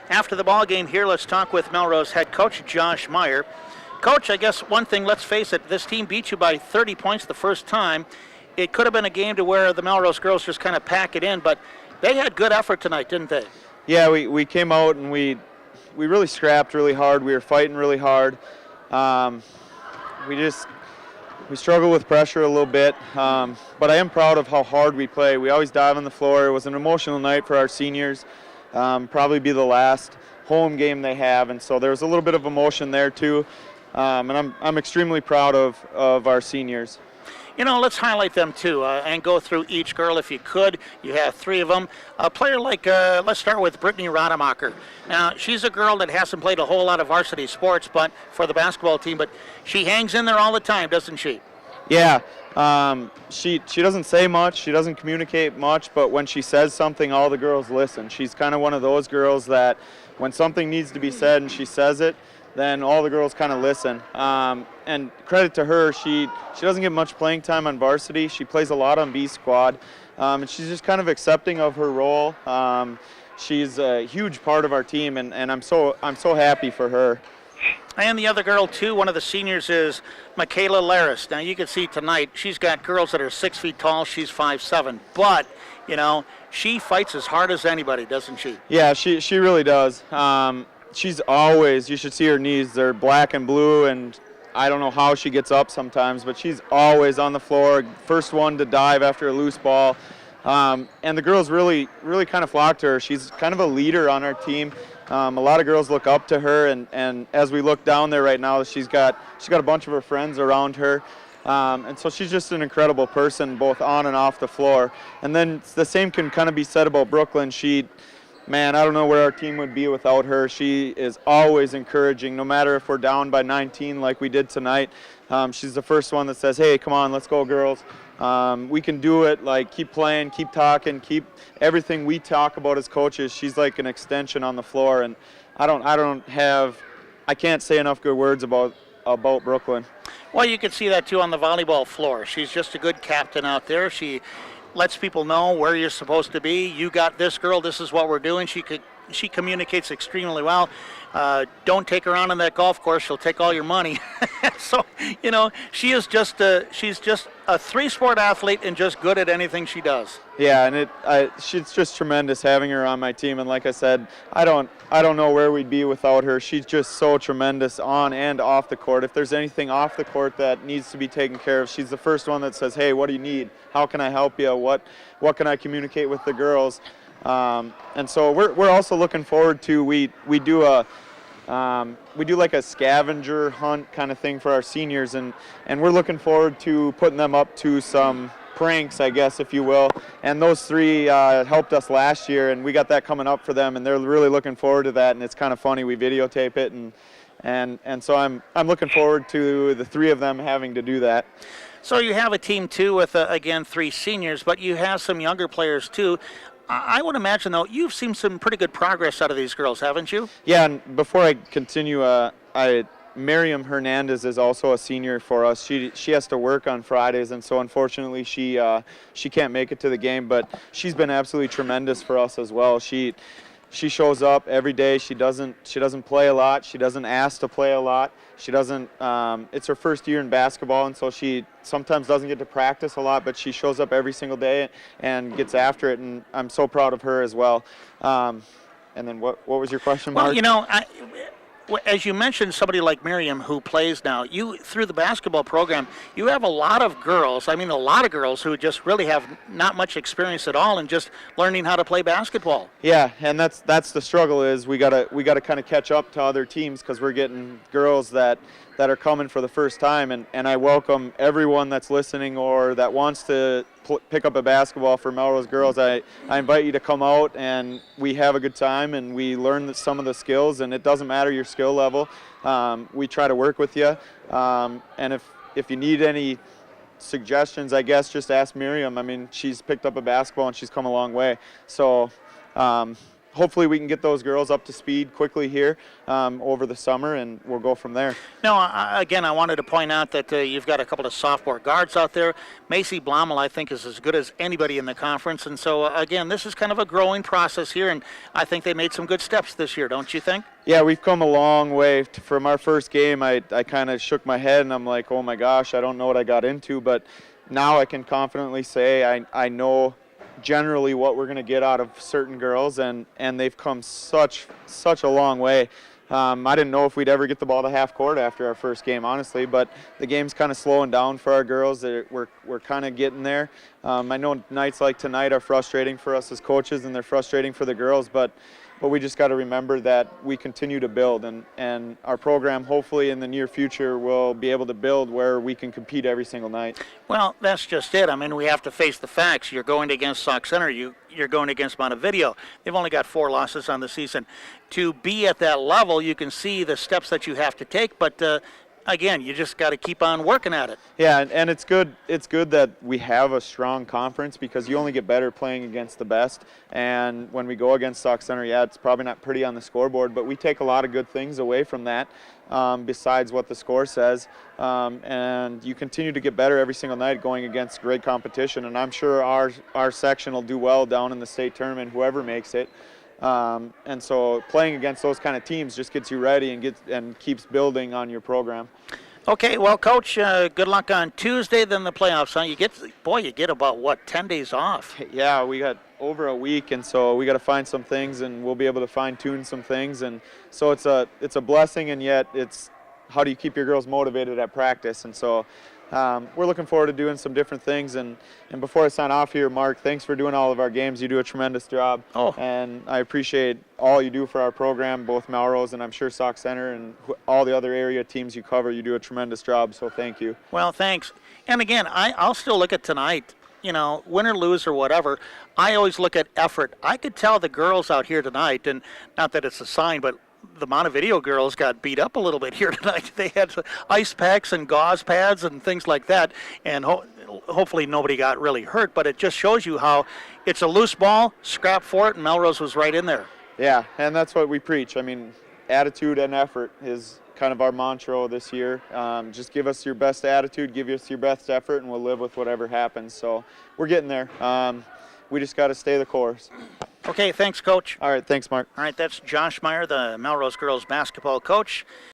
After the ball game here, let's talk with Melrose head coach Josh Meyer. Coach, I guess one thing, let's face it, this team beat you by 30 points the first time. It could have been a game to where the Melrose girls just kind of pack it in, but they had good effort tonight, didn't they? Yeah, we came out and we really scrapped really hard. We were fighting really hard. We struggled with pressure a little bit, but I am proud of how hard we play. We always dive on the floor. It was an emotional night for our seniors. Probably be the last home game they have, and so there was a little bit of emotion there too. And I'm extremely proud of our seniors. You know, let's highlight them too and go through each girl if you could. You have three of them. A player like, let's start with Brittany Rademacher. Now, she's a girl that hasn't played a whole lot of varsity sports but for the basketball team, but she hangs in there all the time, doesn't she? Yeah. She doesn't say much. She doesn't communicate much, but when she says something, all the girls listen. She's kind of one of those girls that when something needs to be said and she says it, then all the girls kind of listen. And credit to her, she doesn't get much playing time on varsity. She plays a lot on B squad, and she's just kind of accepting of her role. She's a huge part of our team, and I'm so happy for her. And the other girl too, one of the seniors, is Michaela Laris. Now you can see tonight she's got girls that are 6 feet tall. She's 5'7", but you know she fights as hard as anybody, doesn't she? Yeah, she really does. She's always, you should see her knees, they're black and blue, and I don't know how she gets up sometimes, but she's always on the floor, first one to dive after a loose ball. And the girls really kind of flock to her. She's kind of a leader on our team. A lot of girls look up to her, and as we look down there right now, she's got a bunch of her friends around her. And so she's just an incredible person, both on and off the floor. And then the same can kind of be said about Brooklyn. Man, I don't know where our team would be without her. She is always encouraging, no matter if we're down by 19 like we did tonight. She's the first one that says, hey, come on, let's go, girls. We can do it. Like, keep playing, keep talking, keep everything we talk about as coaches. She's like an extension on the floor, and I can't say enough good words about Brooklyn. Well, you can see that too on the volleyball floor. She's just a good captain out there. She lets people know where you're supposed to be. You got this girl, this is what we're doing. She communicates extremely well. Don't take her on that golf course, she'll take all your money. So, you know, she's just a 3-sport athlete and just good at anything she does. Yeah, and she's just tremendous having her on my team, and like I said, I don't know where we'd be without her. She's just so tremendous on and off the court. If there's anything off the court that needs to be taken care of, she's the first one that says, hey, what do you need? How can I help you? What can I communicate with the girls? And so we're also looking forward to, we do like a scavenger hunt kind of thing for our seniors, and we're looking forward to putting them up to some pranks, I guess, if you will. And those three helped us last year, and we got that coming up for them, and they're really looking forward to that. And it's kind of funny. We videotape it, and so I'm looking forward to the three of them having to do that. So you have a team too with again 3 seniors, but you have some younger players too. I would imagine, though, you've seen some pretty good progress out of these girls, haven't you? Yeah, and before I continue, Miriam Hernandez is also a senior for us. She has to work on Fridays, and so unfortunately she can't make it to the game, but she's been absolutely tremendous for us as well. She shows up every day. She doesn't play a lot. She doesn't ask to play a lot. She doesn't. It's her first year in basketball, and so she sometimes doesn't get to practice a lot. But she shows up every single day and gets after it, and I'm so proud of her as well. And then what was your question, Mark? Well, you know, as you mentioned, somebody like Miriam who plays now, you through the basketball program, you have a lot of girls who just really have not much experience at all in just learning how to play basketball. Yeah, and that's the struggle, is we gotta kind of catch up to other teams, because we're getting girls that are coming for the first time, and I welcome everyone that's listening or that wants to pick up a basketball for Melrose girls. I invite you to come out, and we have a good time, and we learn some of the skills, and it doesn't matter your skill level. We try to work with you, and if you need any suggestions, I guess just ask Miriam. I mean, she's picked up a basketball and she's come a long way. So hopefully we can get those girls up to speed quickly here over the summer, and we'll go from there. Now, again, I wanted to point out that you've got a couple of sophomore guards out there. Macy Blommel, I think, is as good as anybody in the conference. And so, again, this is kind of a growing process here, and I think they made some good steps this year, don't you think? Yeah, we've come a long way. From our first game, I kind of shook my head, and I'm like, oh, my gosh, I don't know what I got into. But now I can confidently say I know generally what we're going to get out of certain girls, and they've come such a long way. I didn't know if we'd ever get the ball to half court after our first game, honestly, but the game's kind of slowing down for our girls. We're kind of getting there. I know nights like tonight are frustrating for us as coaches, and they're frustrating for the girls, but we just got to remember that we continue to build, and our program hopefully in the near future will be able to build where we can compete every single night. Well, that's just it. I mean, we have to face the facts. You're going against Sauk Center. You're going against Montevideo. They've only got 4 losses on the season. To be at that level, you can see the steps that you have to take, but again, you just got to keep on working at it. Yeah, and it's good. It's good that we have a strong conference because you only get better playing against the best. And when we go against Sauk Center, yeah, it's probably not pretty on the scoreboard, but we take a lot of good things away from that besides what the score says. And you continue to get better every single night going against great competition. And I'm sure our section will do well down in the state tournament, whoever makes it. And so playing against those kind of teams just gets you ready and keeps building on your program. Okay, well, Coach, good luck on Tuesday, then the playoffs. Huh? You get about, 10 days off? Yeah, we got over a week, and so we got to find some things, and we'll be able to fine-tune some things. And so it's a blessing, and yet it's how do you keep your girls motivated at practice. And so we're looking forward to doing some different things. And before I sign off here, Mark, thanks for doing all of our games. You do a tremendous job. Oh. And I appreciate all you do for our program, both Melrose and I'm sure Sauk Center and all the other area teams you cover. You do a tremendous job, so thank you. Well, thanks. And again, I'll still look at tonight, win or lose or whatever. I always look at effort. I could tell the girls out here tonight, and not that it's a sign, but the Montevideo girls got beat up a little bit here tonight. They had ice packs and gauze pads and things like that, and hopefully nobody got really hurt, but it just shows you how it's a loose ball, scrap for it, and Melrose was right in there. Yeah, and that's what we preach. I mean, attitude and effort is kind of our mantra this year. Just give us your best attitude, give us your best effort, and we'll live with whatever happens. So we're getting there. We just got to stay the course. Okay, thanks, Coach. All right, thanks, Mark. All right, that's Josh Meyer, the Melrose girls basketball coach.